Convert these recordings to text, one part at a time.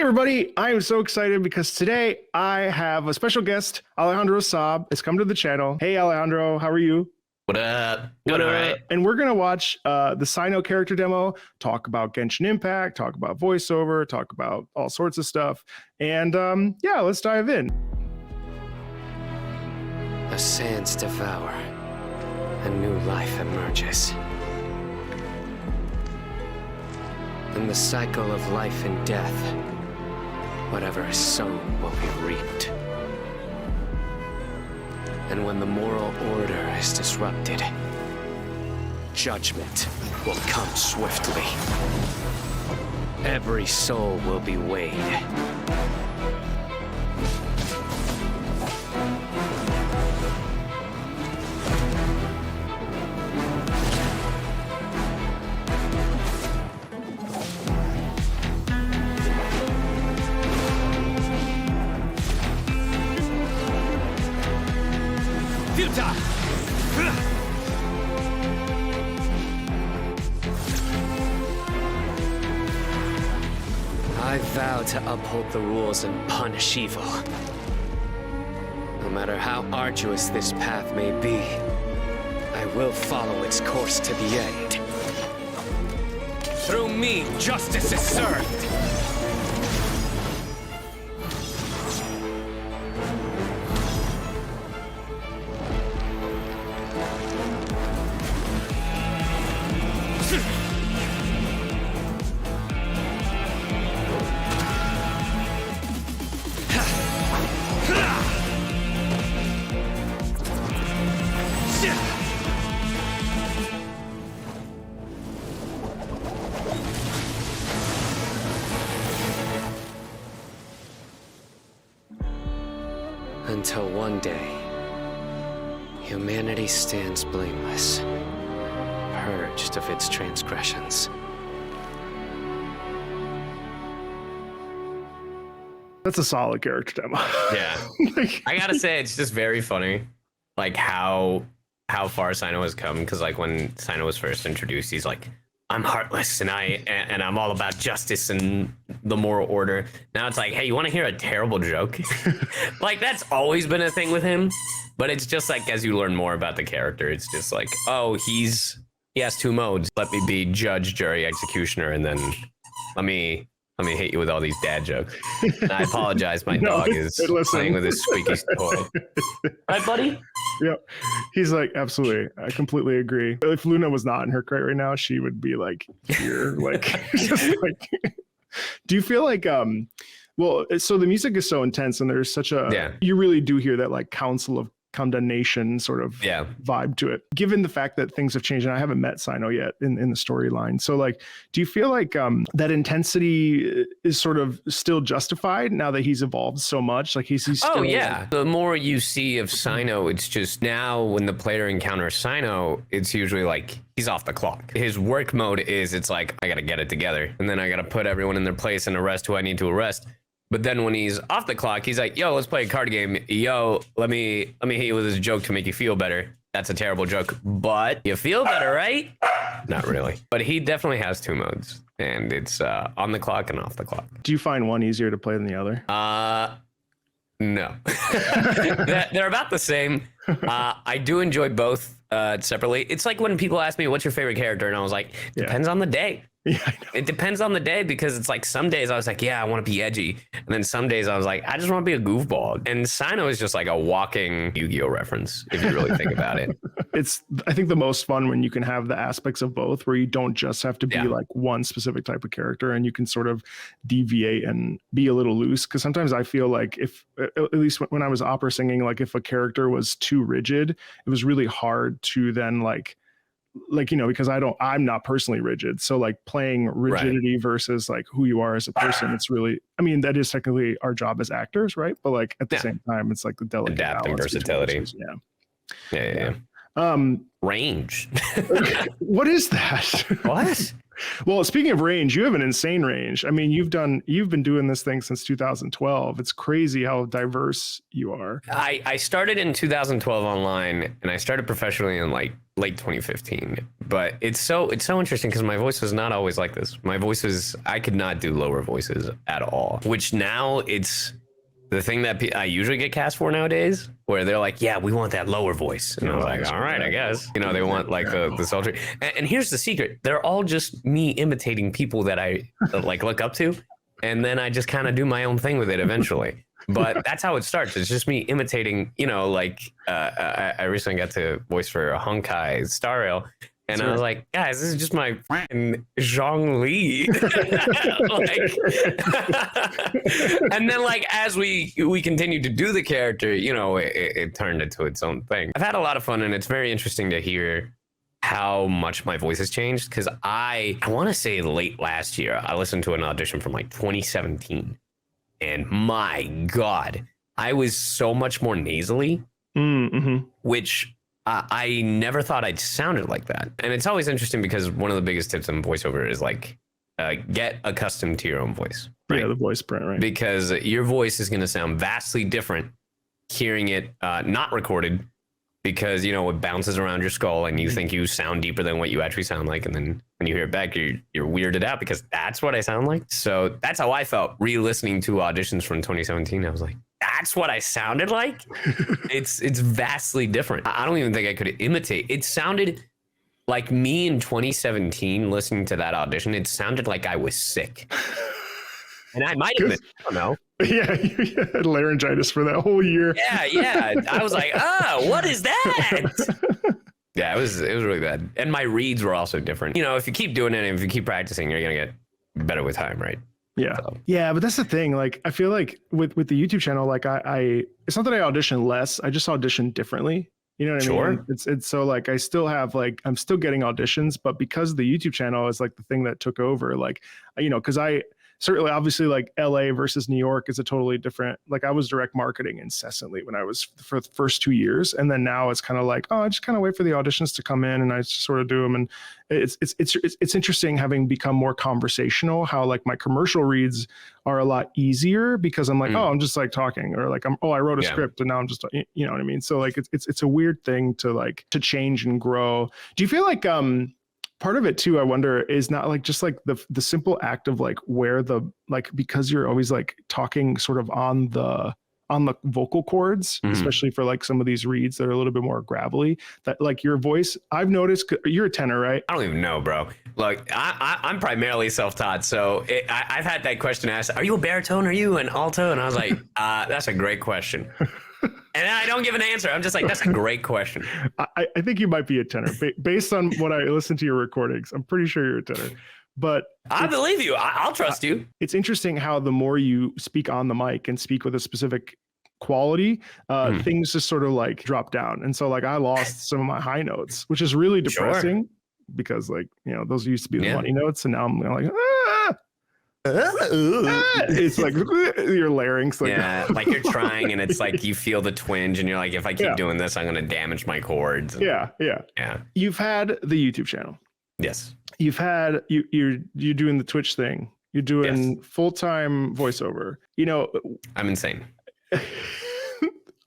everybody, I am so excited because today I have a special guest. Alejandro Saab has come to the channel. Hey Alejandro, how are you? What up? Doing all right. And we're gonna watch the Cyno character demo, talk about Genshin Impact, talk about voiceover, talk about all sorts of stuff. And yeah, let's dive in. The sands devour. A new life emerges. In the cycle of life and death, whatever is sown will be reaped. And when the moral order is disrupted, judgment will come swiftly. Every soul will be weighed. I vow to uphold the rules and punish evil. No matter how arduous this path may be, I will follow its course to the end. Through me, justice is served. Until one day, humanity stands blameless, purged of its transgressions. That's a solid character demo. Yeah. I gotta say, it's just very funny, like how far Cyno has come. Because like when Cyno was first introduced, he's like, I'm heartless and I'm all about justice and the moral order. Now it's like, hey, you want to hear a terrible joke? Like that's always been a thing with him, but it's just like as you learn more about the character, it's just like, oh, he has two modes. Let me be judge, jury, executioner, and then let me hit you with all these dad jokes. And I apologize, my dog is playing with his squeaky toy. Right, buddy? Yep. He's like, absolutely. I completely agree. If Luna was not in her crate right now, she would be like here, like, just like. Do you feel like, well, so the music is so intense and there's such a, you really do hear that like council of condemnation sort of vibe to it, given the fact that things have changed and I haven't met Cyno yet in the storyline. So like, do you feel like that intensity is sort of still justified now that he's evolved so much? Like he's still, oh yeah, the more you see of Cyno, it's just now when the player encounters Cyno, it's usually like he's off the clock. His work mode is it's like, I gotta get it together and then I gotta put everyone in their place and arrest who I need to arrest. But then when he's off the clock, he's like, yo, let's play a card game. Yo, let me hit you with this joke to make you feel better. That's a terrible joke, but you feel better, right? Not really. But he definitely has two modes, and it's on the clock and off the clock. Do you find one easier to play than the other? No. They're about the same. I do enjoy both separately. It's like when people ask me, what's your favorite character? And I was like, depends on the day. Yeah, I know. It depends on the day because it's like some days I was like, yeah, I want to be edgy. And then some days I was like, I just want to be a goofball. And Cyno is just like a walking Yu-Gi-Oh reference, if you really think about it. It's, I think, the most fun when you can have the aspects of both, where you don't just have to be like one specific type of character and you can sort of deviate and be a little loose. Because sometimes I feel like if, at least when I was opera singing, like if a character was too rigid, it was really hard to then like, you know, because I'm not personally rigid. So like playing rigidity versus like who you are as a person, it's really, I mean, that is technically our job as actors, right? But like at the same time, it's like the delicate adapting versatility. Yeah. Range. What is that? What? Well, speaking of range, you have an insane range. I mean, you've been doing this thing since 2012. It's crazy how diverse you are. I started in 2012 online, and I started professionally in like late 2015. But it's so interesting because my voice was not always like this. I could not do lower voices at all, which now it's the thing that I usually get cast for nowadays, where they're like, yeah, we want that lower voice. And I was like, all right, I guess. You know, they want like the sultry. And here's the secret. They're all just me imitating people that I like look up to. And then I just kind of do my own thing with it eventually. But that's how it starts. It's just me imitating, you know, like I recently got to voice for Honkai Star Rail. And I was like, guys, this is just my fucking Zhongli. Like, and then like as we continued to do the character, you know, it turned into its own thing. I've had a lot of fun, and it's very interesting to hear how much my voice has changed. Because I want to say late last year, I listened to an audition from like 2017, and my God, I was so much more nasally, which I never thought I'd sounded like that. And it's always interesting because one of the biggest tips in voiceover is like, get accustomed to your own voice. Right? Yeah, the voice print, right? Because your voice is going to sound vastly different hearing it not recorded, because, you know, it bounces around your skull and you think you sound deeper than what you actually sound like. And then when you hear it back, you're weirded out because that's what I sound like. So that's how I felt re-listening to auditions from 2017. I was like, that's what I sounded like. It's vastly different. I don't even think I could imitate. It sounded like me in 2017 listening to that audition. It sounded like I was sick. And I might have been, I don't know. Yeah, you had laryngitis for that whole year. Yeah. I was like, oh, what is that? Yeah, it was really bad. And my reads were also different. You know, if you keep doing it and if you keep practicing, you're going to get better with time, right? Yeah. So. Yeah, but that's the thing. Like, I feel like with the YouTube channel, like I it's not that I audition less. I just audition differently. You know what I mean? It's so like I still have like I'm still getting auditions, but because the YouTube channel is like the thing that took over, like, you know, because I certainly obviously like LA versus New York is a totally different, like I was direct marketing incessantly when I was for the first 2 years. And then now it's kind of like, oh, I just kind of wait for the auditions to come in and I just sort of do them. And it's interesting having become more conversational, how like my commercial reads are a lot easier because I'm like, oh, I'm just like talking, or like I wrote a script and now I'm just, you know what I mean? So like, it's a weird thing to like, to change and grow. Do you feel like, part of it too, I wonder, is not like just like the simple act of like where the, like, because you're always like talking sort of on the vocal cords, especially for like some of these reads that are a little bit more gravelly, that like your voice, I've noticed, you're a tenor, right? I don't even know, bro. Like I'm primarily self-taught. So I've had that question asked, are you a baritone? Are you an alto? And I was like, that's a great question. And I don't give an answer. I'm just like, that's a great question. I think you might be a tenor based on what I listen to your recordings. I'm pretty sure you're a tenor, but I believe you. I'll trust you. It's interesting how the more you speak on the mic and speak with a specific quality, things just sort of like drop down. And so like I lost some of my high notes, which is really depressing because like, you know, those used to be the money notes. And now I'm like, it's like your larynx, like like you're trying and it's like you feel the twinge and you're like, if I keep doing this, I'm gonna damage my cords. Yeah. You've had the YouTube channel. Yes. You've had you're doing the Twitch thing. You're doing full-time voiceover. You know, I'm insane.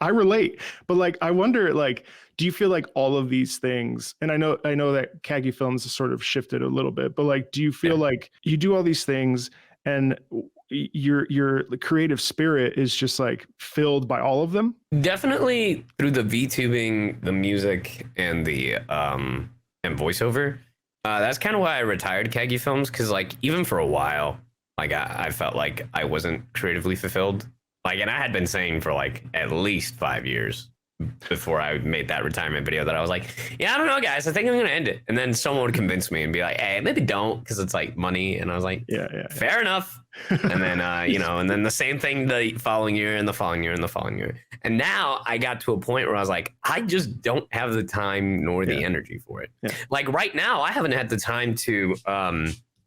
I relate, but like I wonder, like, do you feel like all of these things, and I know that Kagi Films has sort of shifted a little bit, but like, do you feel like you do all these things and your creative spirit is just like filled by all of them? Definitely through the VTubing, the music, and the and voiceover. That's kind of why I retired Kagi Films, because like even for a while, like I felt like I wasn't creatively fulfilled. Like, and I had been saying for like at least 5 years before I made that retirement video that I was like, yeah, I don't know, guys, I think I'm gonna end it. And then someone would convince me and be like, hey, maybe don't, because it's like money. And I was like, fair enough. And then you know, and then the same thing the following year and the following year and the following year. And now I got to a point where I was like, I just don't have the time nor the energy for it. Like right now, I haven't had the time to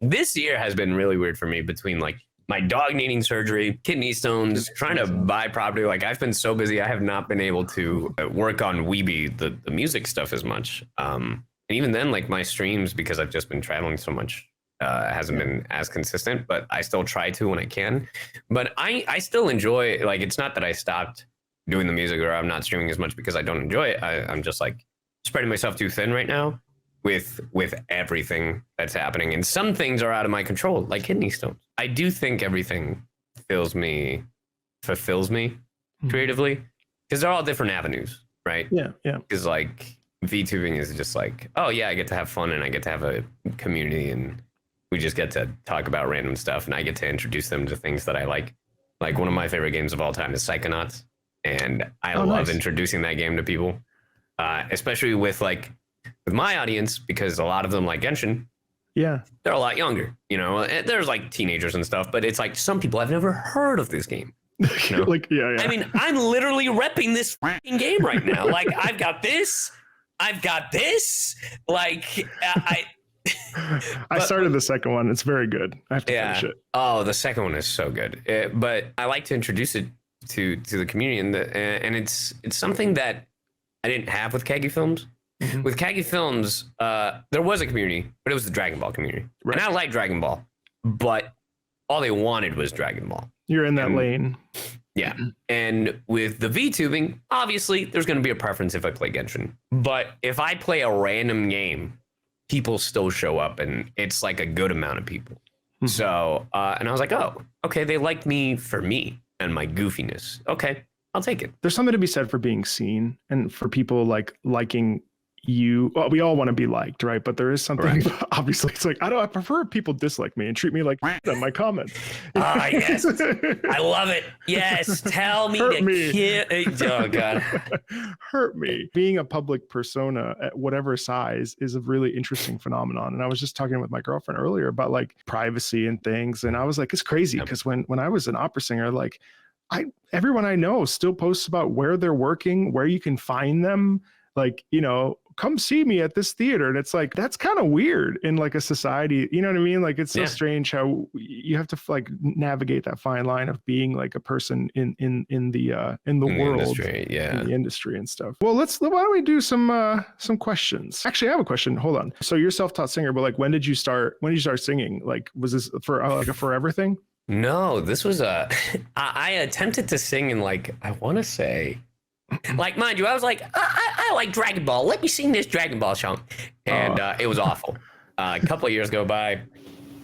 this year has been really weird for me, between like my dog needing surgery, kidney stones, trying to buy property. Like I've been so busy, I have not been able to work on Weeby, the music stuff as much. And even then, like my streams, because I've just been traveling so much, hasn't been as consistent, but I still try to when I can. But I still enjoy, like, it's not that I stopped doing the music or I'm not streaming as much because I don't enjoy it. I'm just like spreading myself too thin right now with everything that's happening. And some things are out of my control, like kidney stones. I do think everything fulfills me creatively, because they're all different avenues, right? Yeah. Because like VTubing is just like, oh yeah, I get to have fun and I get to have a community and we just get to talk about random stuff and I get to introduce them to things that I like. Like one of my favorite games of all time is Psychonauts, and I love introducing that game to people, especially with my audience, because a lot of them like Genshin. Yeah, they're a lot younger, you know. There's like teenagers and stuff, but it's like some people have never heard of this game. You know? Like, yeah. I mean, I'm literally repping this fucking game right now. Like, I've got this. Like, I started the second one. It's very good. I have to finish it. Oh, the second one is so good. But I like to introduce it to the community, and it's something that I didn't have with Kagi Films. Mm-hmm. With Kagi Films, there was a community, but it was the Dragon Ball community. Right. And I like Dragon Ball, but all they wanted was Dragon Ball. You're in that lane. Yeah. And with the VTubing, obviously, there's going to be a preference if I play Genshin. But if I play a random game, people still show up, and it's like a good amount of people. Mm-hmm. So, and I was like, oh, okay, they like me for me and my goofiness. Okay, I'll take it. There's something to be said for being seen and for people like liking you. Well, we all want to be liked, right? But there is something, obviously, it's like, I prefer people dislike me and treat me like on my comments. Yes. I love it. Yes. Tell me Hurt me. Oh, God. Hurt me. Being a public persona at whatever size is a really interesting phenomenon. And I was just talking with my girlfriend earlier about like privacy and things. And I was like, it's crazy because when I was an opera singer, like everyone I know still posts about where they're working, where you can find them. Like, you know, come see me at this theater. And it's like, that's kind of weird in like a society, you know what I mean? Like, it's so strange how you have to like navigate that fine line of being like a person in the world, industry, in the industry and stuff. Well, why don't we do some questions? Actually, I have a question. Hold on. So you're a self-taught singer, but like, when did you start singing? Like, was this for like a forever thing? No, this was I attempted to sing in like, I want to say, like, mind you, I was like, I like Dragon Ball. Let me sing this Dragon Ball song. And it was awful. A couple of years go by,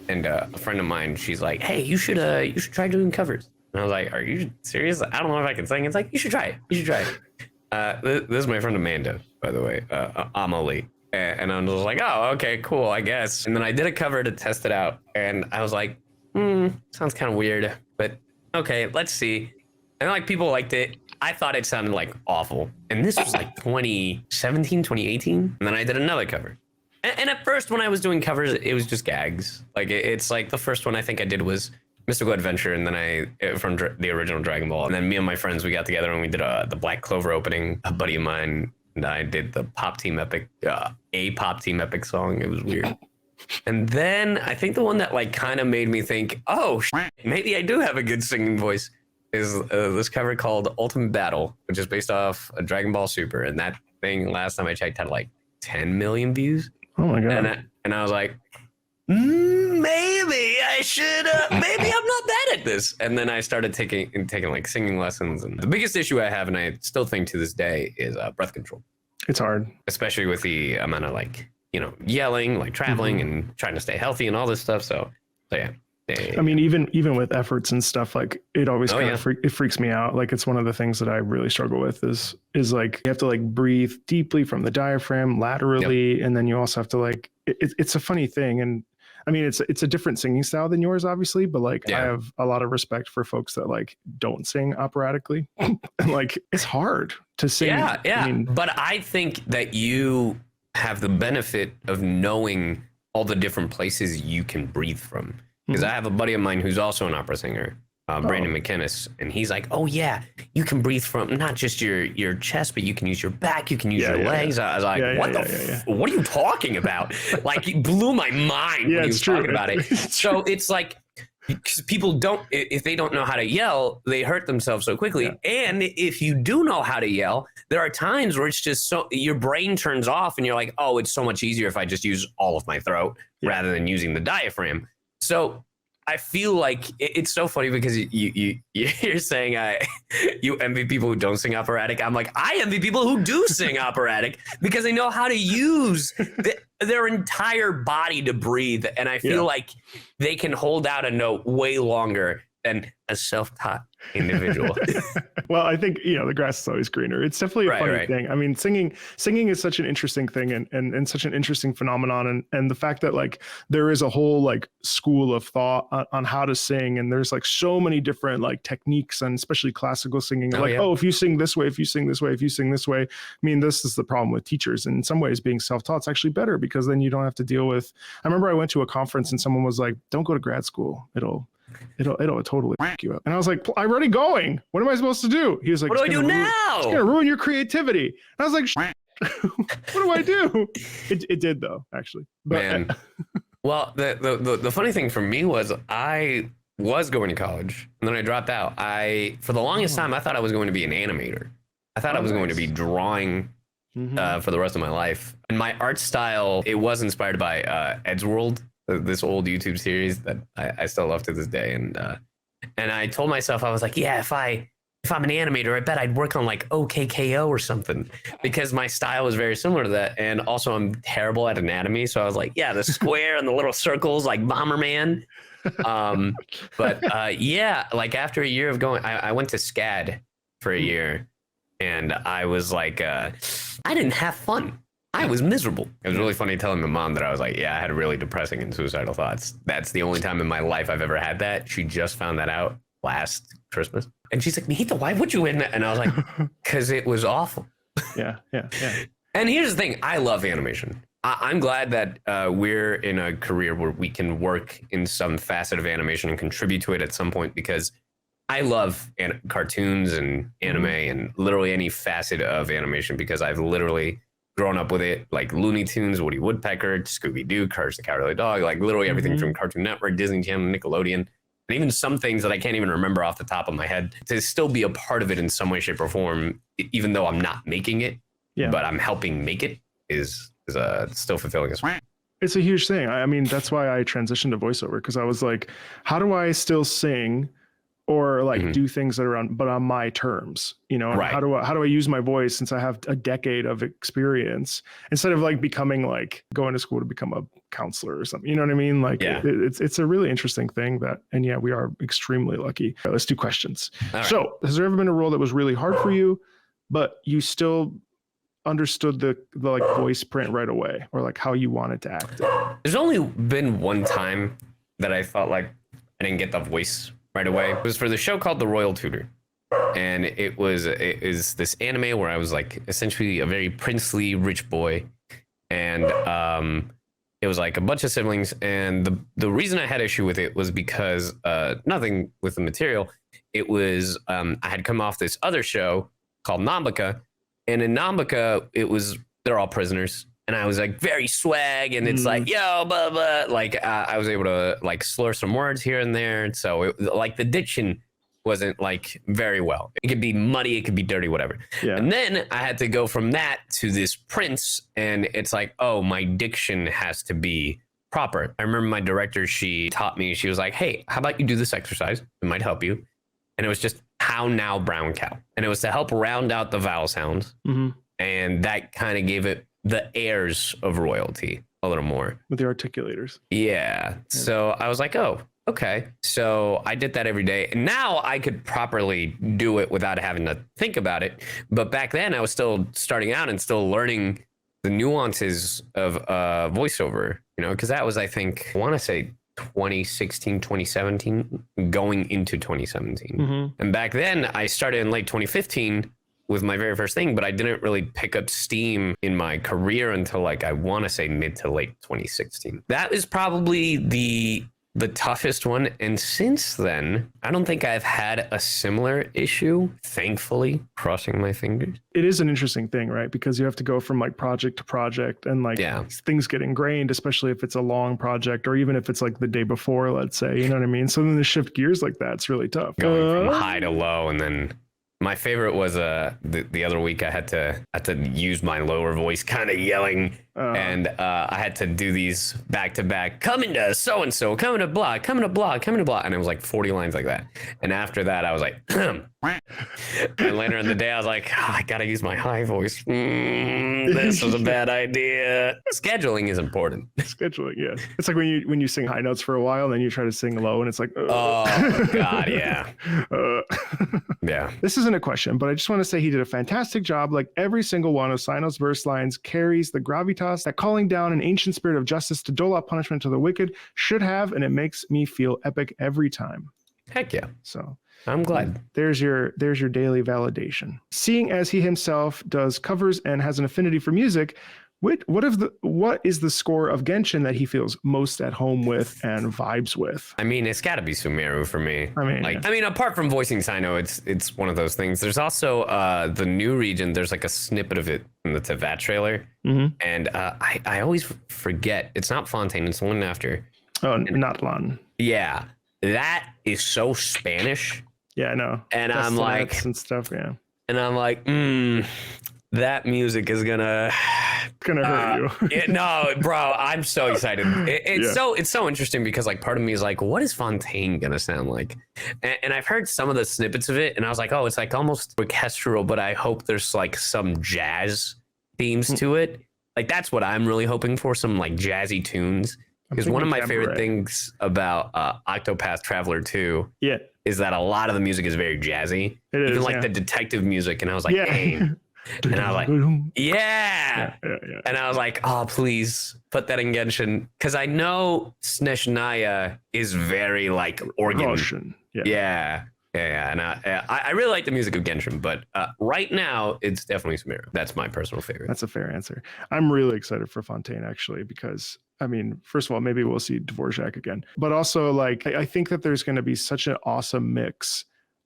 and a friend of mine, she's like, hey, you should try doing covers. And I was like, are you serious? I don't know if I can sing. It's like, you should try it. This is my friend Amanda, by the way, Amelie. And I was like, oh, okay, cool, I guess. And then I did a cover to test it out. And I was like, sounds kind of weird, but okay, let's see. And like, people liked it. I thought it sounded like awful. And this was like 2017, 2018. And then I did another cover. And at first, when I was doing covers, it was just gags. Like, it's like the first one I think I did was Mystical Adventure, and then from the original Dragon Ball. And then me and my friends, we got together and we did the Black Clover opening. A buddy of mine and I did the Pop Team Epic, a Pop Team Epic song. It was weird. And then I think the one that like kind of made me think, oh, maybe I do have a good singing voice, is this cover called Ultimate Battle, which is based off a Dragon Ball Super. And that thing, last time I checked, had like 10 million views. Oh my God. And I was like, maybe I should, maybe I'm not bad at this. And then I started taking like singing lessons. And the biggest issue I have, and I still think to this day, is breath control. It's hard. Especially with the amount of like, you know, yelling, like traveling and trying to stay healthy and all this stuff. So yeah. I mean, even with efforts and stuff, like it always it freaks me out. Like, it's one of the things that I really struggle with is like you have to like breathe deeply from the diaphragm laterally. And then you also have to like, it's a funny thing. And I mean, it's a different singing style than yours, obviously, but like I have a lot of respect for folks that like don't sing operatically. And like, it's hard to sing. Yeah. I mean, but I think that you have the benefit of knowing all the different places you can breathe from. Because I have a buddy of mine who's also an opera singer, Brandon McInnes, and he's like, oh yeah, you can breathe from not just your chest, but you can use your back, you can use your legs. I was like, what are you talking about? Like, it blew my mind when he was talking about it. So it's like, because people don't, if they don't know how to yell, they hurt themselves so quickly. Yeah. And if you do know how to yell, there are times where it's just so your brain turns off and you're like, oh, it's so much easier if I just use all of my throat rather than using the diaphragm. So I feel like it's so funny because you're saying you envy people who don't sing operatic. I'm like, I envy people who do sing operatic because they know how to use their entire body to breathe. And I feel like they can hold out a note way longer than a self-taught individual. Well, I think, the grass is always greener. It's definitely a funny thing. I mean, singing is such an interesting thing and such an interesting phenomenon. And the fact that like there is a whole like school of thought on how to sing. And there's like so many different like techniques, and especially classical singing. If you sing this way, if you sing this way, if you sing this way. I mean, this is the problem with teachers. And in some ways being self-taught is actually better because then you don't have to deal with, I remember I went to a conference and someone was like, don't go to grad school. It'll totally fuck you up. And I was like, I'm already going. What am I supposed to do? He was like, what do I do now? It's going to ruin your creativity. And I was like, what do I do? It did though, actually. But, man. Well, the funny thing for me was I was going to college and then I dropped out. For the longest time, I thought I was going to be an animator. I thought I was going to be drawing for the rest of my life. And my art style, it was inspired by Ed's World, this old YouTube series that I still love to this day. And I told myself, I was like, yeah, if I'm an animator, I bet I'd work on like OKKO or something, because my style was very similar to that. And also I'm terrible at anatomy. So I was like, yeah, the square and the little circles like Bomberman. Yeah, like after a year of going, I went to SCAD for a year and I was like, I didn't have fun. I was miserable. It was really funny telling my mom that I was like, yeah, I had really depressing and suicidal thoughts. That's the only time in my life I've ever had that. She just found that out last Christmas. And she's like, Nita, why would you in that? And I was like, because it was awful. Yeah. And here's the thing. I love animation. I'm glad that we're in a career where we can work in some facet of animation and contribute to it at some point, because I love cartoons and anime and literally any facet of animation, because I've literally grown up with it, like Looney Tunes, Woody Woodpecker, Scooby-Doo, Courage the Cowardly Dog, like literally everything from Cartoon Network, Disney Channel, Nickelodeon, and even some things that I can't even remember off the top of my head, to still be a part of it in some way, shape, or form, even though I'm not making it, but I'm helping make it, is still fulfilling as well. It's a huge thing. I mean, that's why I transitioned to voiceover, because I was like, how do I still sing or like do things that are on my terms, Right. How do I use my voice, since I have a decade of experience, instead of like becoming like going to school to become a counselor or something, you know what I mean? Like it's a really interesting thing we are extremely lucky. All right, let's do questions. So has there ever been a role that was really hard for you, but you still understood the like voice print right away, or like how you wanted to act it? There's only been one time that I felt like I didn't get the voice right away. It was for the show called The Royal Tutor. And it is this anime where I was like essentially a very princely rich boy. And it was like a bunch of siblings. And the reason I had issue with it was because nothing with the material. It was I had come off this other show called Nambika. And in Nambika, they're all prisoners. And I was like very swag, and it's like, yo, blah, blah. Like I was able to like slur some words here and there. And so like the diction wasn't like very well. It could be muddy, it could be dirty, whatever. Yeah. And then I had to go from that to this prince, and it's like, oh, my diction has to be proper. I remember my director, she taught me, she was like, hey, how about you do this exercise? It might help you. And it was just how now brown cow. And it was to help round out the vowel sounds. And that kind of gave it the airs of royalty a little more. With the articulators. Yeah. So I was like, oh, okay. So I did that every day. And now I could properly do it without having to think about it. But back then I was still starting out and still learning the nuances of voiceover, because that was, I think, I want to say 2016, 2017, going into 2017. And back then I started in late 2015 with my very first thing, but I didn't really pick up steam in my career until like, I want to say mid to late 2016. That is probably the the toughest one. And since then, I don't think I've had a similar issue, thankfully, crossing my fingers. It is an interesting thing, right? Because you have to go from like project to project and like things get ingrained, especially if it's a long project or even if it's like the day before, let's say, you know what I mean? So then to shift gears like that, it's really tough. Going from high to low. And then my favorite was the other week I had to use my lower voice kind of yelling. And I had to do these back to back, coming to so and so, coming to blah, coming to blah, coming to blah, and it was like 40 lines like that. And after that, I was like, and later in the day, I was like, I gotta use my high voice. This was a bad idea. Scheduling is important. Scheduling, yeah. It's like when you sing high notes for a while, and then you try to sing low, and it's like, oh God, yeah, yeah. This isn't a question, but I just want to say he did a fantastic job. Like every single one of Cyno's verse lines carries the gravitas that calling down an ancient spirit of justice to dole out punishment to the wicked should have, and it makes me feel epic every time. Heck yeah. So I'm glad. There's your daily validation. Seeing as he himself does covers and has an affinity for music, what is the score of Genshin that he feels most at home with and vibes with? I mean, it's got to be Sumeru for me. I mean, apart from voicing Cyno, it's one of those things. There's also the new region. There's like a snippet of it in the Tevat trailer, and I always forget. It's not Fontaine. It's the one after. Oh, not Lon. Yeah, that is so Spanish. Yeah, I know. And I'm like, and stuff. Yeah. And I'm like, that music is gonna hurt you. No, bro, I'm so excited. It's so interesting because like part of me is like, what is Fontaine gonna sound like? And I've heard some of the snippets of it, and I was like, oh, it's like almost orchestral, but I hope there's like some jazz themes to it. Like that's what I'm really hoping for, some like jazzy tunes. Because one of my favorite things about Octopath Traveler 2 is that a lot of the music is very jazzy. Even like the detective music. And I was like, dang. And I was like, yeah. And I was like, oh, please put that in Genshin. Because I know Sneshnaya is very like organ. Roshan. Yeah. And I really like the music of Genshin, but right now it's definitely Sumeru. That's my personal favorite. That's a fair answer. I'm really excited for Fontaine actually, because I mean, first of all, maybe we'll see Dvorak again, but also like I think that there's going to be such an awesome mix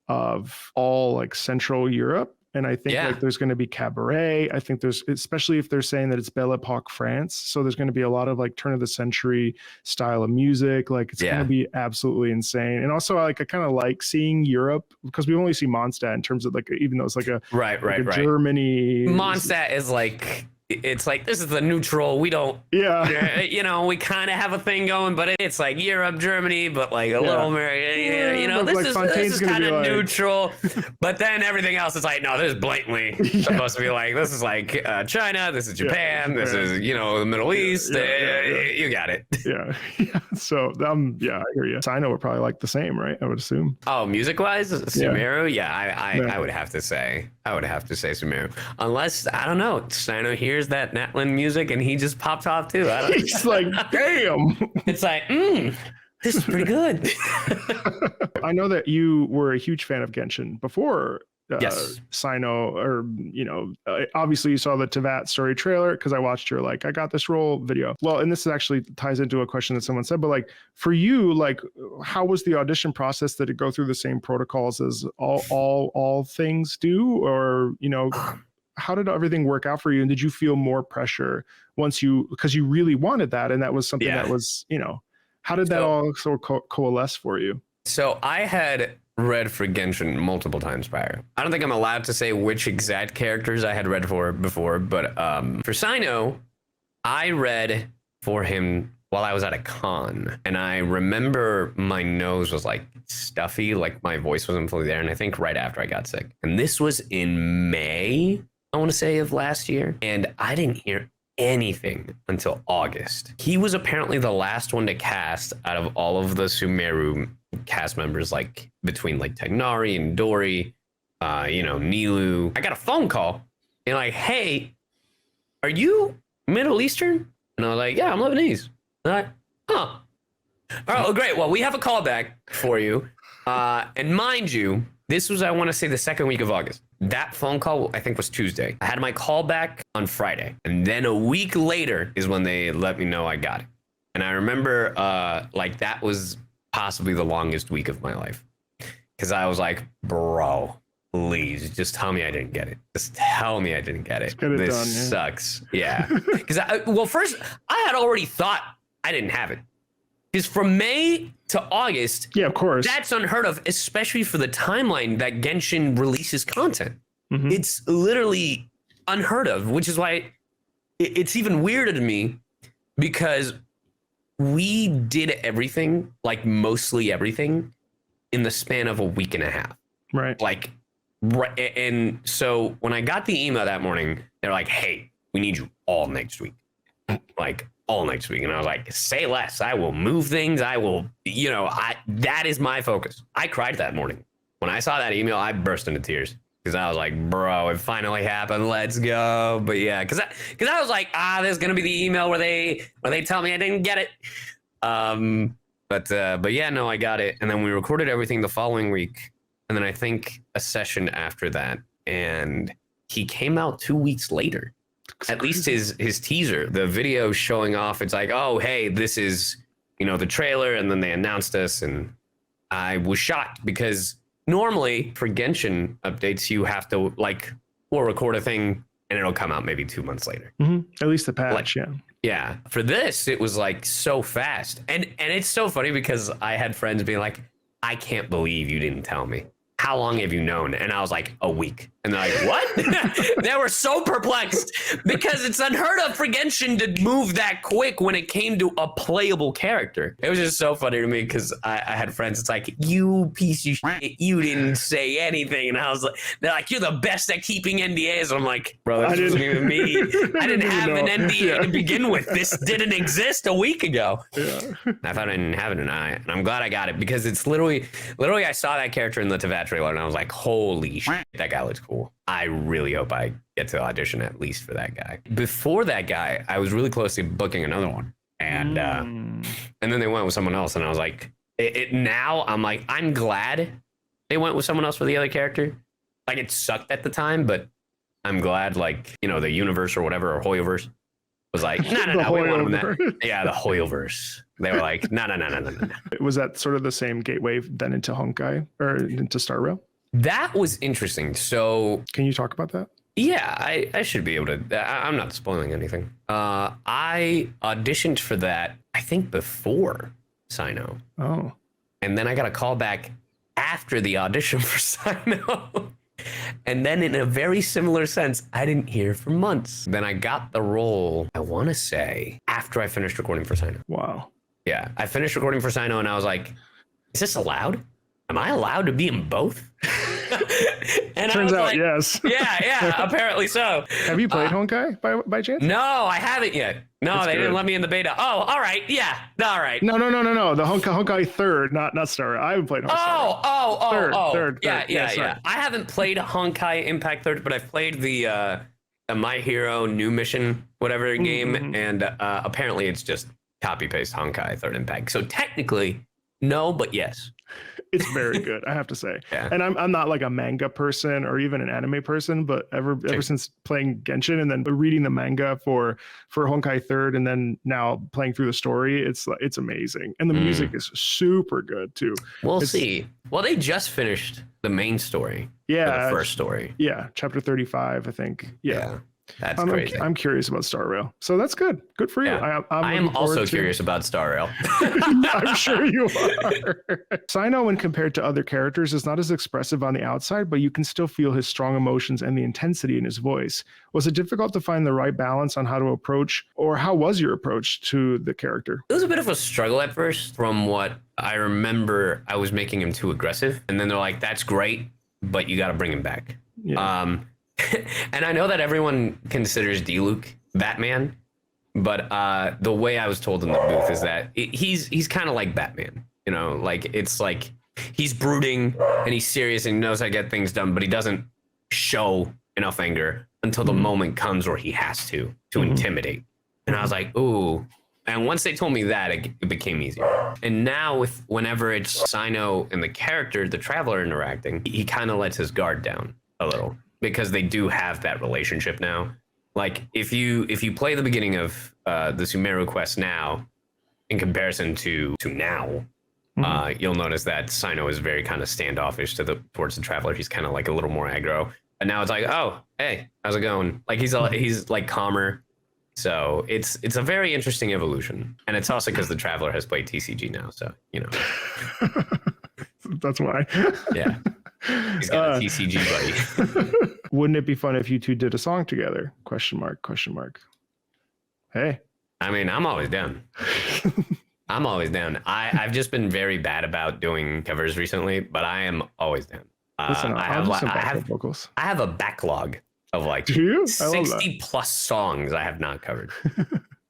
of all like Central Europe. And I think like there's going to be cabaret. I think there's, especially if they're saying that it's Belle Epoque France. So there's going to be a lot of like turn of the century style of music. Like it's going to be absolutely insane. And also like, I kind of like seeing Europe because we only see Mondstadt in terms of like, even though it's like a, Germany. Mondstadt is like, it's like, this is the neutral. We don't, you know, we kind of have a thing going, but it's like Europe, Germany, but like a little American, you know, this is kind of like neutral. But then everything else is like, no, this is blatantly supposed to be like, this is like China, this is Japan, this is, you know, the Middle East. You got it. So, I hear you. Cyno would probably like the same, right? I would assume. Oh, music wise, Sumeru? I would have to say. Sumeru. Unless, I don't know, Cyno hears that Natlan music and he just popped off too. He's like, damn. It's like, this is pretty good. I know that you were a huge fan of Genshin before Cyno, or, you know, obviously you saw the Tevat story trailer because I watched your like, I got this role video. Well, and this actually ties into a question that someone said, but like for you, like how was the audition process? Did it go through the same protocols as all things do? Or, you know, how did everything work out for you? And did you feel more pressure because you really wanted that? And that was something that was, you know, how did that all sort of coalesce for you? So I had read for Genshin multiple times prior. I don't think I'm allowed to say which exact characters I had read for before, but for Cyno, I read for him while I was at a con. And I remember my nose was like stuffy, like my voice wasn't fully there. And I think right after I got sick. And this was in May, I want to say, of last year. And I didn't hear anything until August. He was apparently the last one to cast out of all of the Sumeru cast members, like between like Tagnari and Dori, you know, Nilu. I got a phone call and like, hey, are you Middle Eastern? And I was like, yeah, I'm Lebanese. And I'm like, huh. All right, well, great. Well, we have a callback for you. And mind you, this was, I want to say, the second week of August. That phone call, I think, was Tuesday. I had my call back on Friday. And then a week later is when they let me know I got it. And I remember like that was possibly the longest week of my life. Because I was like, bro, please just tell me I didn't get it. Just tell me I didn't get it. This done, yeah. sucks. Yeah. Because well, first I had already thought I didn't have it. Because from May to August, yeah, of course, that's unheard of, especially for the timeline that Genshin releases content. Mm-hmm. It's literally unheard of, which is why it's even weirder to me, because we did everything, like mostly everything, in the span of a week and a half. Right. Like, right. And so when I got the email that morning, they're like, hey, we need you all next week. Like, all next week. And I was like, say less. I will move things. I will, that is my focus. I cried that morning. When I saw that email, I burst into tears because I was like, bro, it finally happened. Let's go. But yeah, because I was like, there's going to be the email where they tell me I didn't get it. But yeah, no, I got it. And then we recorded everything the following week. And then I think a session after that. And he came out 2 weeks later. At least his teaser, the video showing off, it's like, oh, hey, this is, the trailer. And then they announced us. And I was shocked because normally for Genshin updates, you have to we'll record a thing and it'll come out maybe 2 months later. Mm-hmm. At least the patch, yeah. Yeah. For this, it was like so fast. And it's so funny because I had friends being like, I can't believe you didn't tell me. How long have you known? And I was like, a week. And they're like, what? They were so perplexed because it's unheard of for Genshin to move that quick when it came to a playable character. It was just so funny to me because I had friends. It's like, you piece of shit, you didn't say anything. And I was like, they're like, you're the best at keeping NDAs. I'm like, bro, this wasn't even me. I didn't have an NDA to begin with. This didn't exist a week ago. Yeah. I thought I didn't have it, and I'm glad I got it because it's literally I saw that character in the Teyvat trailer and I was like, holy shit, that guy looks cool. I really hope I get to audition at least for that guy. Before that guy, I was really close to booking another one. And then they went with someone else. And I was like, now I'm like, I'm glad they went with someone else for the other character. Like, it sucked at the time, but I'm glad, the universe or whatever, or Hoyoverse was like, no, we want him in that. Yeah, the Hoyoverse. They were like, no. Was that sort of the same gateway then into Honkai or into Star Rail? That was interesting. So can you talk about that? Yeah, I should be able to. I'm not spoiling anything. I auditioned for that, I think, before Cyno. Oh. And then I got a call back after the audition for Cyno. And then in a very similar sense, I didn't hear for months. Then I got the role, I want to say, after I finished recording for Cyno. Wow. Yeah, I finished recording for Cyno and I was like, is this allowed? Am I allowed to be in both? And turns out, like, yes. Yeah, apparently so. Have you played Honkai by chance? No, I haven't yet. No, That's they good. didn't let me in the beta. Oh, all right. Yeah, all right. No. The Honkai third, not Star Rail. I haven't played Honkai. Third. Yeah. I haven't played Honkai Impact Third, but I've played the My Hero New Mission, whatever game, and apparently it's just copy paste Honkai Third Impact. So technically, no, but yes. It's very good, I have to say. Yeah. And I'm not like a manga person or even an anime person, but ever since playing Genshin and then reading the manga for Honkai Third and then now playing through the story, it's amazing. And the music is super good too. We'll see. Well, they just finished the main story. Yeah. The first story. Yeah. Chapter 35, I think. Yeah. That's crazy. I'm curious about Star Rail. So that's good. Good for you. Yeah. I am also curious about Star Rail. I'm sure you are. Cyno, when compared to other characters, is not as expressive on the outside, but you can still feel his strong emotions and the intensity in his voice. Was it difficult to find the right balance on how to approach, or how was your approach to the character? It was a bit of a struggle at first. From what I remember, I was making him too aggressive. And then they're like, that's great, but you got to bring him back. Yeah. And I know that everyone considers D-Luke Batman, but the way I was told in the booth is that he's kind of like Batman. It's like he's brooding and he's serious and he knows how to get things done, but he doesn't show enough anger until the moment comes where he has to intimidate. And I was like, ooh. And once they told me that, it became easier. And now whenever it's Cyno and the character, the Traveler, interacting, he kind of lets his guard down a little. Because they do have that relationship now. Like if you play the beginning of the Sumeru quest now, in comparison to now, you'll notice that Cyno is very kind of standoffish towards the Traveler. He's kind of like a little more aggro. And now it's like, oh, hey, how's it going? Like he's like calmer. So it's a very interesting evolution. And it's also because the Traveler has played TCG now. So, you know. That's why. Yeah. He's got a TCG buddy. Wouldn't it be fun if you two did a song together? Question mark, question mark. Hey. I mean, I'm always down. I'm always down. I've just been very bad about doing covers recently, but I am always down. Listen, I have vocals. I have a backlog of like 60 plus songs I have not covered.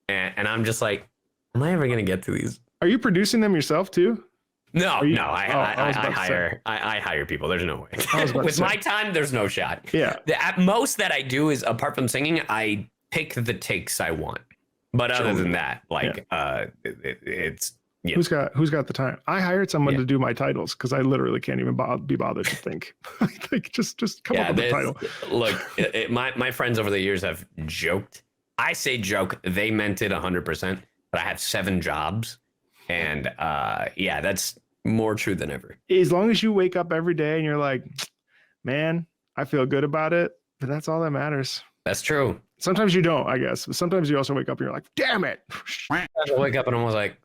and I'm just like, am I ever going to get to these? Are you producing them yourself too? No, I hire people. There's no way. With my time, there's no shot. Yeah. At most that I do is, apart from singing, I pick the takes I want. But other than that, like, it's yeah. Who's got the time? I hired someone to do my titles because I literally can't even be bothered to think. Like, just come up with a title. Look, my friends over the years have joked. I say joke. They meant it 100%. But I have 7 jobs, and yeah, that's more true than ever. As long as you wake up every day and you're like, man, I feel good about it, but that's all that matters. That's true. Sometimes you don't, I guess. But sometimes you also wake up and you're like, damn it. I wake up and I'm like,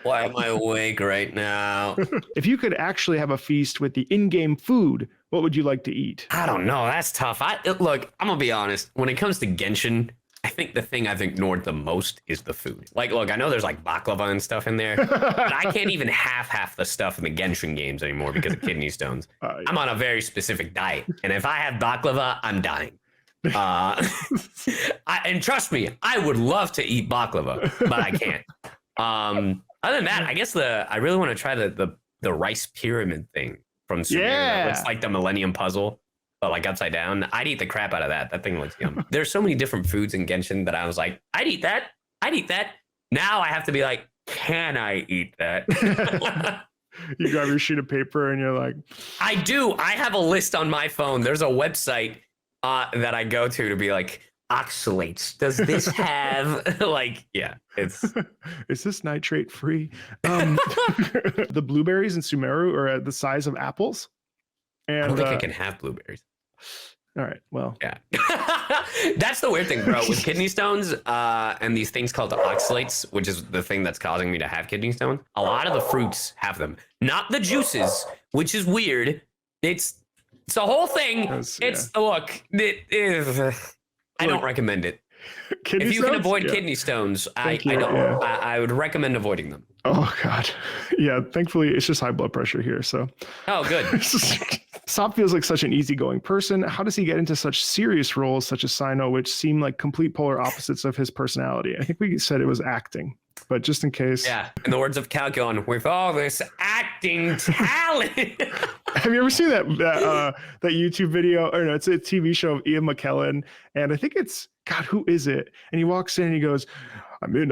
why am I awake right now? If you could actually have a feast with the in-game food, what would you like to eat? I don't know. That's tough. Look, I'm going to be honest. When it comes to Genshin, I think the thing I've ignored the most is the food. Like, look, I know there's like baklava and stuff in there, but I can't even have half the stuff in the Genshin games anymore because of kidney stones. Yeah. I'm on a very specific diet. And if I have baklava, I'm dying. And trust me, I would love to eat baklava, but I can't. Other than that, I guess I really want to try the rice pyramid thing from Sumeru. Yeah. It's like the Millennium Puzzle, but like upside down. I'd eat the crap out of that. That thing looks yum. There's so many different foods in Genshin that I was like, I'd eat that. I'd eat that. Now I have to be like, can I eat that? You grab your sheet of paper and you're like, I do. I have a list on my phone. There's a website that I go to be like, oxalates. Does this have like, yeah, it's. Is this nitrate free? The blueberries in Sumeru are the size of apples. And I don't think I can have blueberries. All right. Well, yeah. That's the weird thing, bro. With kidney stones and these things called oxalates, which is the thing that's causing me to have kidney stones. A lot of the fruits have them, not the juices, which is weird. It's a whole thing. Look, I don't recommend it. If you can avoid kidney stones, I would recommend avoiding them. Oh God. Yeah. Thankfully it's just high blood pressure here. So. Oh, good. Saab feels like such an easygoing person. How does he get into such serious roles such as Cyno, which seem like complete polar opposites of his personality? I think we said it was acting, but just in case. Yeah. In the words of Calculon, with all this acting talent. Have you ever seen that YouTube video? Or no, it's a TV show of Ian McKellen. And I think it's, God, who is it? And he walks in and he goes, I'm in.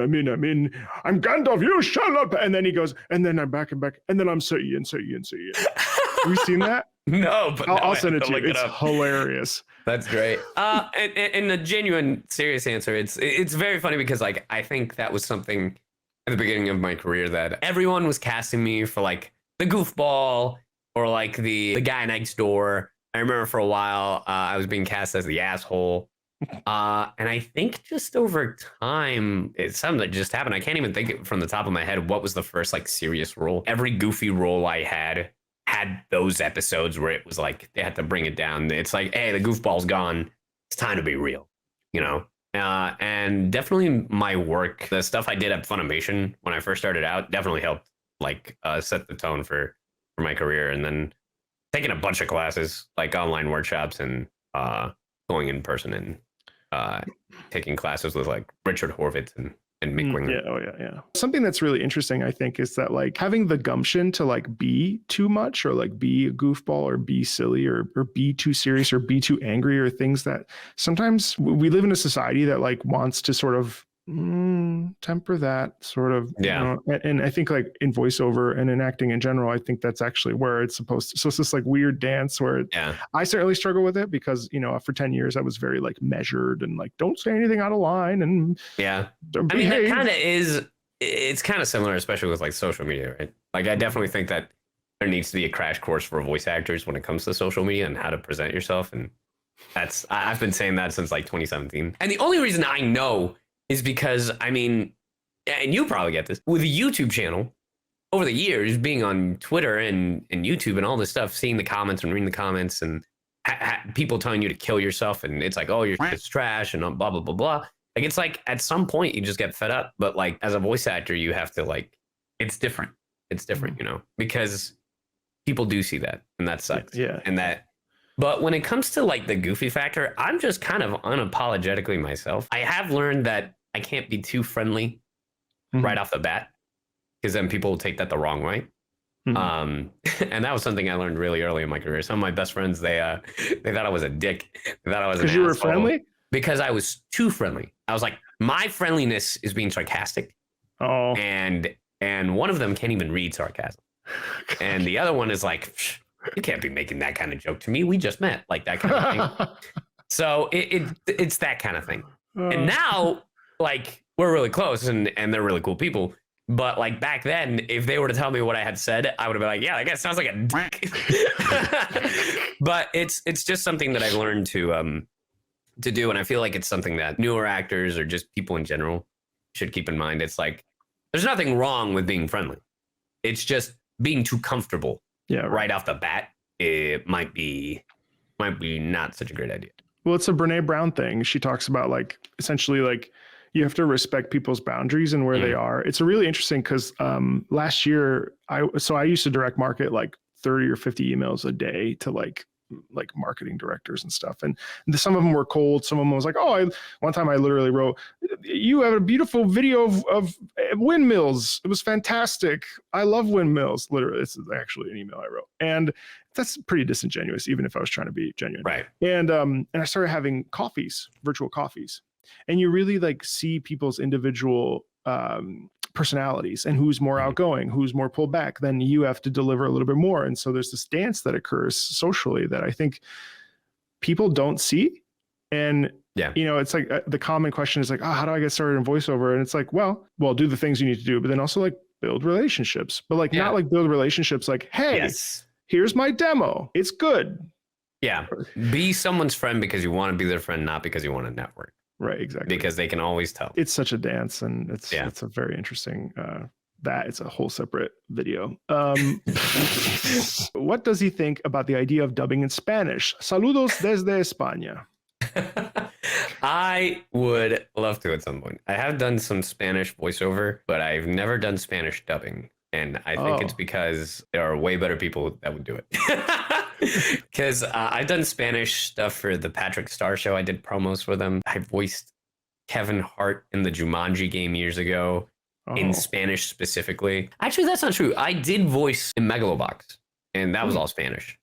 I'm Gandalf, you shall not. And then he goes, and then I'm back and back. And then I'm so Ian. Have you seen that? No, but I'll send it to you. It's hilarious. That's great. And the genuine serious answer, it's very funny because like, I think that was something at the beginning of my career that everyone was casting me for like the goofball or like the guy next door. I remember for a while, I was being cast as the asshole. And I think just over time, it's something that just happened. I can't even think from the top of my head what was the first like serious role. Every goofy role I had those episodes where it was like they had to bring it down. It's like, hey, the goofball's gone. It's time to be real, you know? And definitely my work, the stuff I did at Funimation when I first started out, definitely helped like set the tone for my career. And then taking a bunch of classes, like online workshops and going in person and taking classes with like Richard Horvitz and Mick Winger. Yeah. Something that's really interesting, I think, is that like having the gumption to like be too much or like be a goofball or be silly or be too serious or be too angry or things that sometimes we live in a society that like wants to sort of temper that sort of, yeah. You know, and I think like in voiceover and in acting in general, I think that's actually where it's supposed to. So it's this like weird dance where I certainly struggle with it because, you know, for 10 years I was very like measured and like, don't say anything out of line and yeah. I mean, that kind of is it's kind of similar, especially with like social media, right? Like I definitely think that there needs to be a crash course for voice actors when it comes to social media and how to present yourself. And I've been saying that since like 2017. And the only reason I know is because, I mean, and you probably get this, with a YouTube channel, over the years, being on Twitter and YouTube and all this stuff, seeing the comments and reading the comments and people telling you to kill yourself. And it's like, oh, your shit's trash and blah, blah, blah, blah. Like, it's like at some point you just get fed up. But like as a voice actor, you have to like, it's different. It's different, you know, because people do see that and that sucks. Yeah. And that, but when it comes to like the goofy factor, I'm just kind of unapologetically myself. I have learned that I can't be too friendly right off the bat, because then people will take that the wrong way. And that was something I learned really early in my career. Some of my best friends, they thought I was a dick. They thought I was an because you were asshole friendly. because I was too friendly. I was like, my friendliness is being sarcastic. Oh, And one of them can't even read sarcasm. And the other one is like, you can't be making that kind of joke to me. We just met, like that kind of thing. So it's that kind of thing. And now, like, we're really close and they're really cool people. But like back then, if they were to tell me what I had said, I would have been like, yeah, that guy sounds like a dick. But it's just something that I've learned to do. And I feel like it's something that newer actors or just people in general should keep in mind. It's like, there's nothing wrong with being friendly. It's just being too comfortable. yeah, Right off the bat, it might be not such a great idea. Well, it's a Brene Brown thing. She talks about like essentially like you have to respect people's boundaries and where they are. It's a really interesting because last year I used to direct market like 30 or 50 emails a day to like marketing directors and stuff. And some of them were cold. Some of them was like, one time I literally wrote, you have a beautiful video of windmills. It was fantastic. I love windmills. Literally, this is actually an email I wrote. And that's pretty disingenuous, even if I was trying to be genuine. Right. And I started having virtual coffees. And you really like see people's individual personalities and who's more outgoing, who's more pulled back. Then you have to deliver a little bit more. And so there's this dance that occurs socially that I think people don't see. And, you know, it's like the common question is like, how do I get started in voiceover? And it's like, well, do the things you need to do, but then also like build relationships, but like not like build relationships like, hey, here's my demo. It's good. Yeah. Be someone's friend because you want to be their friend, not because you want to network. Right, exactly. Because they can always tell. It's such a dance, and it's a very interesting. It's a whole separate video. What does he think about the idea of dubbing in Spanish? Saludos desde España. I would love to at some point. I have done some Spanish voiceover, but I've never done Spanish dubbing. And I think it's because there are way better people that would do it. Because I've done Spanish stuff for the Patrick Star Show. I did promos for them. I voiced Kevin Hart in the Jumanji game years ago in Spanish specifically. Actually, that's not true. I did voice in Megalobox, and that was all Spanish.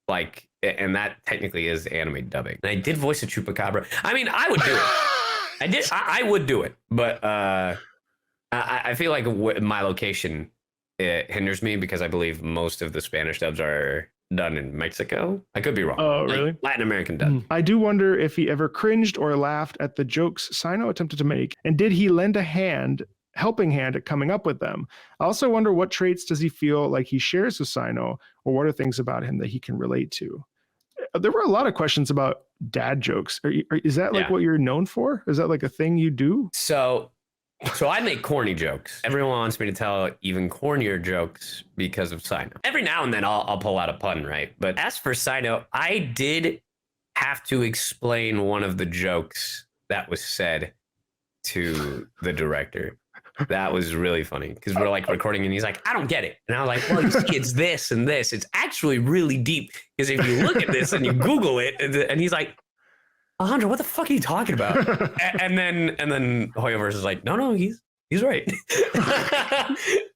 Like, and that technically is anime dubbing. And I did voice a Chupacabra. I mean, I would do it. I would do it. But I feel like my location it hinders me because I believe most of the Spanish dubs are done in Mexico. I could be wrong. Oh, really? Like Latin American dub. I do wonder if he ever cringed or laughed at the jokes Cyno attempted to make, and did he lend a helping hand at coming up with them? I also wonder what traits does he feel like he shares with Cyno, or what are things about him that he can relate to? There were a lot of questions about dad jokes. Is that like what you're known for? Is that like a thing you do? So I make corny jokes. Everyone wants me to tell even cornier jokes because of Cyno. Every now and then I'll pull out a pun, right? But as for Cyno, I did have to explain one of the jokes that was said to the director. That was really funny because we're like recording and he's like, I don't get it. And I was like, well, you see, it's this and this. It's actually really deep because if you look at this and you Google it, and he's like, Alejandro, what the fuck are you talking about? and then Hoyoverse is like, no, he's right.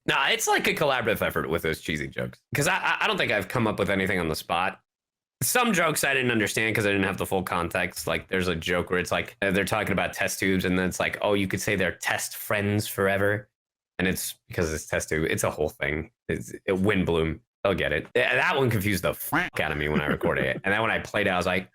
Nah, it's like a collaborative effort with those cheesy jokes. Because I don't think I've come up with anything on the spot. Some jokes I didn't understand because I didn't have the full context. Like there's a joke where it's like they're talking about test tubes, and then it's like, oh, you could say they're test friends forever. And it's because it's test tube. It's a whole thing. It's wind bloom. I'll get it. That one confused the fuck out of me when I recorded it. And then when I played it, I was like,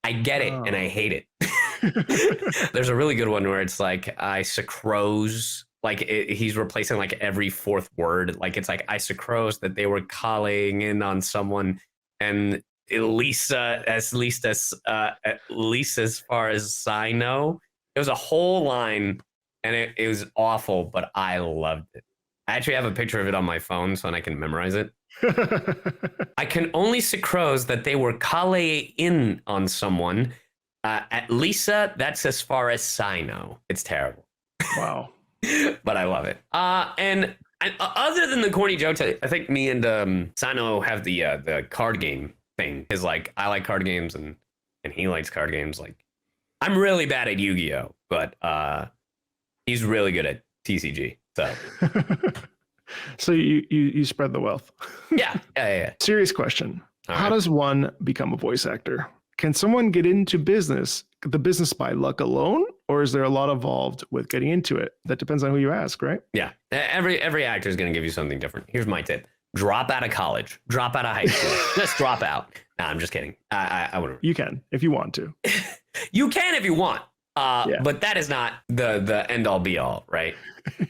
I get it and I hate it. There's a really good one where it's like I sucrose Like he's replacing like every fourth word. Like it's like isochros that they were calling in on someone, and at least as far as I know, it was a whole line, and it was awful, but I loved it. I actually have a picture of it on my phone so I can memorize it. I can only sucrose that they were calling in on someone. At Lisa, that's as far as Cyno. It's terrible. Wow. But I love it. And other than the corny jokes, I think me and Cyno have the card game thing. Is like I like card games and he likes card games. Like I'm really bad at Yu-Gi-Oh, but he's really good at TCG. So so you spread the wealth. Yeah. Serious question. All How right. does one become a voice actor? Can someone get into the business by luck alone, or is there a lot involved with getting into it? That depends on who you ask, right? Yeah. Every actor is going to give you something different. Here's my tip. Drop out of college. Drop out of high school. Just drop out. Nah, I'm just kidding. I wouldn't. You can if you want to. You can if you want. Yeah. But that is not the end all be all, right?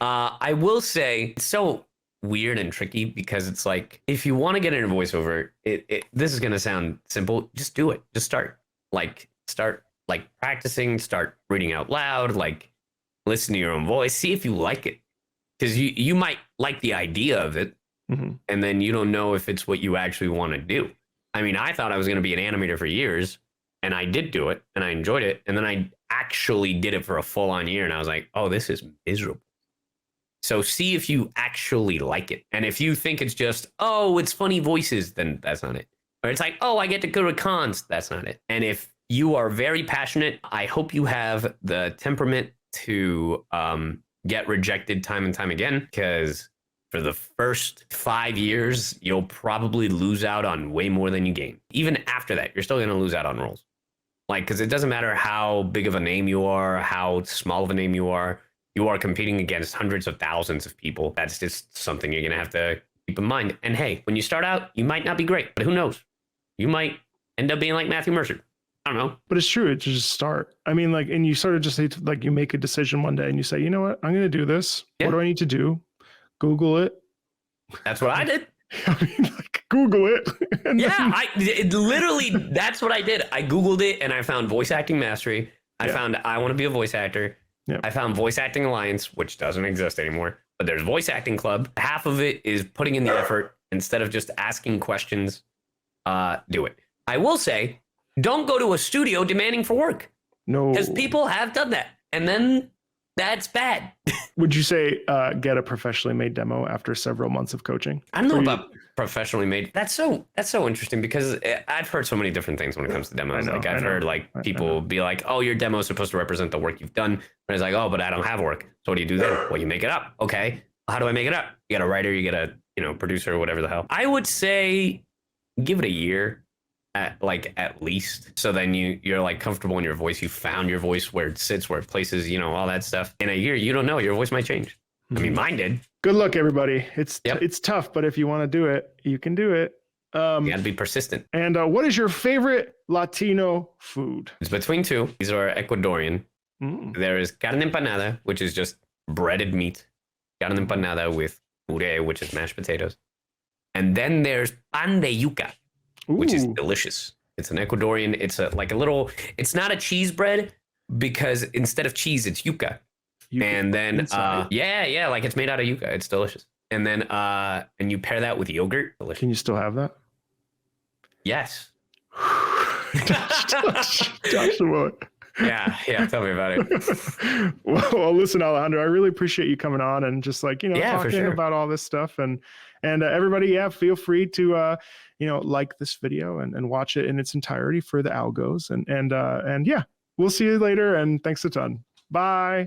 I will say it's so weird and tricky because it's like if you want to get into voiceover, this is gonna sound simple. Just do it. Just start practicing. Start reading out loud. Like listen to your own voice. See if you like it, because you might like the idea of it, and then you don't know if it's what you actually want to do. I mean, I thought I was gonna be an animator for years, and I did do it, and I enjoyed it, and then I actually did it for a full-on year, and I was like, oh, this is miserable. So see if you actually like it. And if you think it's just, oh, it's funny voices, then that's not it. Or it's like, oh, I get to go to cons. That's not it. And if you are very passionate, I hope you have the temperament to get rejected time and time again, because for the first 5 years, you'll probably lose out on way more than you gain. Even after that, you're still going to lose out on roles. Like, because it doesn't matter how big of a name you are, how small of a name you are competing against hundreds of thousands of people. That's just something you're going to have to keep in mind. And hey, when you start out, you might not be great, but who knows? You might end up being like Matthew Mercer. I don't know. But it's true. It's just start. I mean, like, and you sort of just say, like, you make a decision one day and you say, you know what? I'm going to do this. Yeah. What do I need to do? Google it. That's what I did. I mean, like, Google it. And Yeah, literally, that's what I did. I Googled it and I found voice acting mastery. I found I want to be a voice actor. Yep. I found Voice Acting Alliance, which doesn't exist anymore, but there's Voice Acting Club. Half of it is putting in the effort instead of just asking questions. Do it. I will say, don't go to a studio demanding for work, No. because people have done that, and then that's bad. Would you say get a professionally made demo after several months of coaching? I don't know about professionally made. That's so interesting, because I've heard so many different things when it comes to demos. Like I've heard like people be like, "Oh, your demo is supposed to represent the work you've done," but it's like, "Oh, but I don't have work." So what do you do then? Well, you make it up. Okay, how do I make it up? You get a writer, you get a producer, whatever the hell. I would say give it a year at least. So then you're like comfortable in your voice. You found your voice, where it sits, where it places, all that stuff. In a year, you don't know. Your voice might change. I mean, mine did. Good luck, everybody. It's Yep. it's tough, but if you want to do it, you can do it. You got to be persistent. And what is your favorite Latino food? It's between two. These are Ecuadorian. There is carne empanada, which is just breaded meat. Carne empanada with puré, which is mashed potatoes. And then there's pan de yuca, which is Ooh. delicious. It's an Ecuadorian. It's it's not a cheese bread, because instead of cheese, it's yuca. And then, inside. yeah, like it's made out of yuca. It's delicious. And then, and you pair that with yogurt. Delicious. Can you still have that? Yes. Joshua. Yeah. Tell me about it. Well, listen, Alejandro, I really appreciate you coming on and just like, Yeah, for talking sure. about all this stuff. And everybody, feel free to, like this video and watch it in its entirety for the algos. And yeah, we'll see you later. And thanks a ton. Bye.